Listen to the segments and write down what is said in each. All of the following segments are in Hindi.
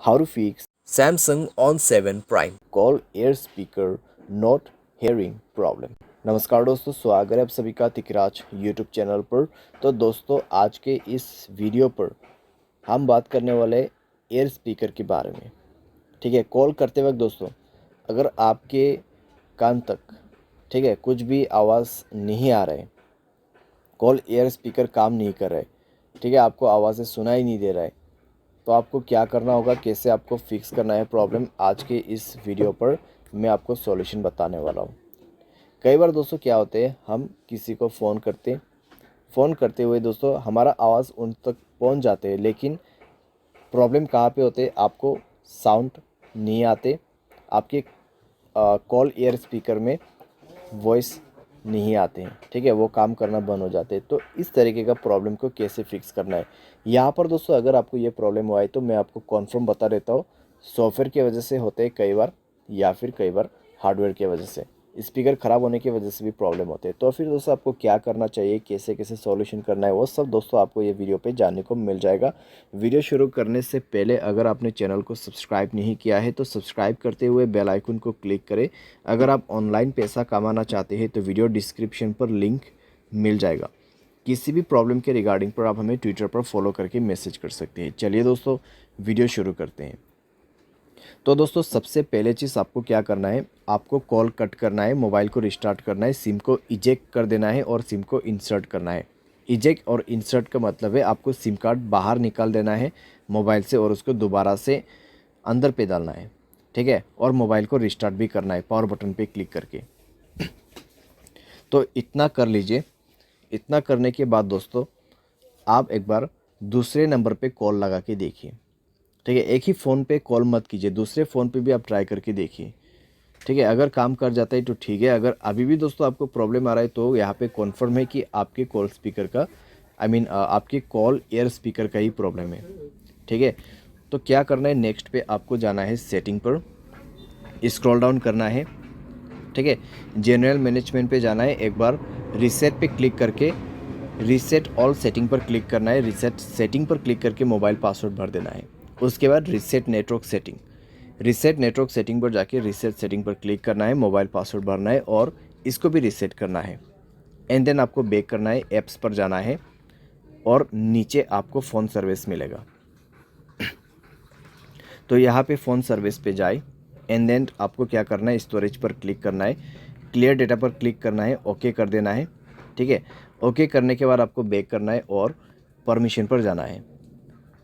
How to fix Samsung On7 Prime। call air speaker not hearing problem। नमस्कार दोस्तों, स्वागत है आप सभी का तिकराज यूट्यूब चैनल पर। तो दोस्तों, आज के इस वीडियो पर हम बात करने वाले एयर स्पीकर के बारे में। ठीक है, कॉल करते वक्त दोस्तों, अगर आपके कान तक ठीक है कुछ भी आवाज़ नहीं आ रहा है, कॉल एयर स्पीकर काम नहीं कर रहा है, ठीक है, आपको आवाज़ें सुनाई नहीं दे रहा है, तो आपको क्या करना होगा, कैसे आपको फिक्स करना है प्रॉब्लम, आज के इस वीडियो पर मैं आपको सॉल्यूशन बताने वाला हूँ। कई बार दोस्तों क्या होते हैं, हम किसी को फ़ोन करते हुए दोस्तों हमारा आवाज़ उन तक पहुँच जाते हैं, लेकिन प्रॉब्लम कहाँ पे होते हैं, आपको साउंड नहीं आते, आपके कॉल एयर स्पीकर में वॉइस नहीं आते हैं, ठीक है, वो काम करना बंद हो जाते हैं। तो इस तरीके का प्रॉब्लम को कैसे फिक्स करना है, यहाँ पर दोस्तों अगर आपको ये प्रॉब्लम हुआ है तो मैं आपको कॉन्फर्म बता देता हूँ। सॉफ्टवेयर की वजह से होते हैं कई बार, या फिर कई बार हार्डवेयर की वजह से, स्पीकर ख़राब होने की वजह से भी प्रॉब्लम होते हैं। तो फिर दोस्तों आपको क्या करना चाहिए, कैसे कैसे सॉल्यूशन करना है, वो सब दोस्तों आपको ये वीडियो पे जानने को मिल जाएगा। वीडियो शुरू करने से पहले अगर आपने चैनल को सब्सक्राइब नहीं किया है तो सब्सक्राइब करते हुए बेल आइकन को क्लिक करें। अगर आप ऑनलाइन पैसा कमाना चाहते हैं तो वीडियो डिस्क्रिप्शन पर लिंक मिल जाएगा। किसी भी प्रॉब्लम के रिगार्डिंग पर आप हमें ट्विटर पर फॉलो करके मैसेज कर सकते हैं। चलिए दोस्तों, वीडियो शुरू करते हैं। तो दोस्तों सबसे पहले चीज़ आपको क्या करना है, आपको कॉल कट करना है, मोबाइल को रिस्टार्ट करना है, सिम को इजेक्ट कर देना है और सिम को इंसर्ट करना है। इजेक्ट और इंसर्ट का मतलब है आपको सिम कार्ड बाहर निकाल देना है मोबाइल से और उसको दोबारा से अंदर पे डालना है, ठीक है, और मोबाइल को रिस्टार्ट भी करना है पावर बटन पे क्लिक करके। तो इतना कर लीजिए। इतना करने के बाद दोस्तों आप एक बार दूसरे नंबर पे कॉल लगा के देखिए, ठीक है, एक ही फ़ोन पे कॉल मत कीजिए, दूसरे फ़ोन पे भी आप ट्राई करके देखिए, ठीक है। अगर काम कर जाता है तो ठीक है, अगर अभी भी दोस्तों आपको प्रॉब्लम आ रहा है तो यहाँ पे कॉन्फर्म है कि आपके कॉल स्पीकर का आपके कॉल एयर स्पीकर का ही प्रॉब्लम है, ठीक है। तो क्या करना है, नेक्स्ट पे आपको जाना है सेटिंग पर, स्क्रॉल डाउन करना है, ठीक है, जनरल मैनेजमेंट पे जाना है, एक बार रीसेट पे क्लिक करके रीसेट ऑल सेटिंग पर क्लिक करना है, रीसेट सेटिंग पर क्लिक करके मोबाइल पासवर्ड भर देना है। उसके बाद रीसेट नेटवर्क सेटिंग पर जाके रीसेट सेटिंग पर क्लिक करना है, मोबाइल पासवर्ड भरना है और इसको भी रीसेट करना है। एंड देन आपको बैक करना है, ऐप्स पर जाना है और नीचे आपको फ़ोन सर्विस मिलेगा। तो यहाँ पे फ़ोन सर्विस पे जाए, एंड देन आपको क्या करना है, स्टोरेज पर क्लिक करना है, क्लियर डेटा पर क्लिक करना है, ओके कर देना है, ठीक है। ओके करने के बाद आपको बैक करना है और परमिशन पर जाना है।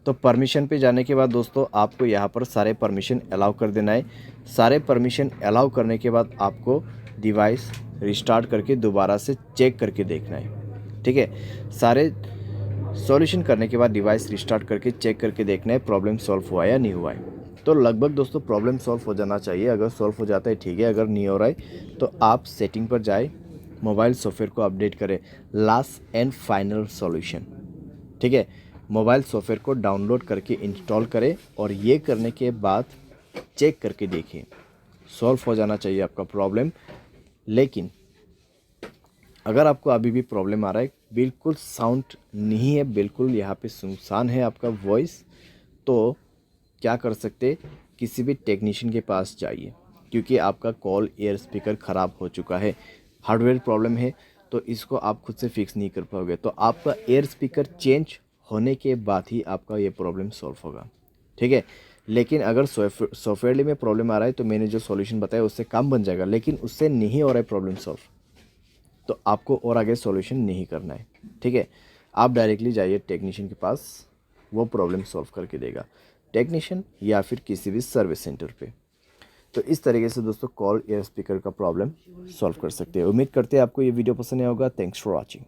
तो परमिशन पे जाने के बाद दोस्तों आपको यहाँ पर सारे परमिशन अलाउ कर देना है। सारे परमिशन अलाउ करने के बाद आपको डिवाइस रिस्टार्ट करके दोबारा से चेक करके देखना है, ठीक है। सारे सॉल्यूशन करने के बाद डिवाइस रिस्टार्ट करके चेक करके देखना है प्रॉब्लम सॉल्व हुआ या नहीं हुआ है। तो लगभग दोस्तों प्रॉब्लम सॉल्व हो जाना चाहिए। अगर सॉल्व हो जाता है ठीक है, अगर नहीं हो रहा है तो आप सेटिंग पर जाए, मोबाइल सॉफ्टवेयर को अपडेट करें, लास्ट एंड फाइनल सॉल्यूशन, ठीक है। मोबाइल सॉफ्टवेयर को डाउनलोड करके इंस्टॉल करें और ये करने के बाद चेक करके देखें, सॉल्व हो जाना चाहिए आपका प्रॉब्लम। लेकिन अगर आपको अभी भी प्रॉब्लम आ रहा है, बिल्कुल साउंड नहीं है, बिल्कुल यहाँ पे सुनसान है आपका वॉइस, तो क्या कर सकते, किसी भी टेक्नीशियन के पास जाइए, क्योंकि आपका कॉल एयर स्पीकर ख़राब हो चुका है, हार्डवेयर प्रॉब्लम है, तो इसको आप खुद से फिक्स नहीं कर पाओगे। तो आपका एयर स्पीकर चेंज होने के बाद ही आपका ये प्रॉब्लम सॉल्व होगा, ठीक है। लेकिन अगर सॉफ्टवेयर में प्रॉब्लम आ रहा है तो मैंने जो सॉल्यूशन बताया उससे काम बन जाएगा, लेकिन उससे नहीं हो रहा है प्रॉब्लम सॉल्व, तो आपको और आगे सॉल्यूशन नहीं करना है, ठीक है। आप डायरेक्टली जाइए टेक्नीशियन के पास, वो प्रॉब्लम सॉल्व करके देगा, टेक्नीशियन या फिर किसी भी सर्विस सेंटर पे। तो इस तरीके से दोस्तों कॉल एयर स्पीकर का प्रॉब्लम सॉल्व कर सकते हैं। उम्मीद करते हैं आपको ये वीडियो पसंद आया होगा। Thanks for watching.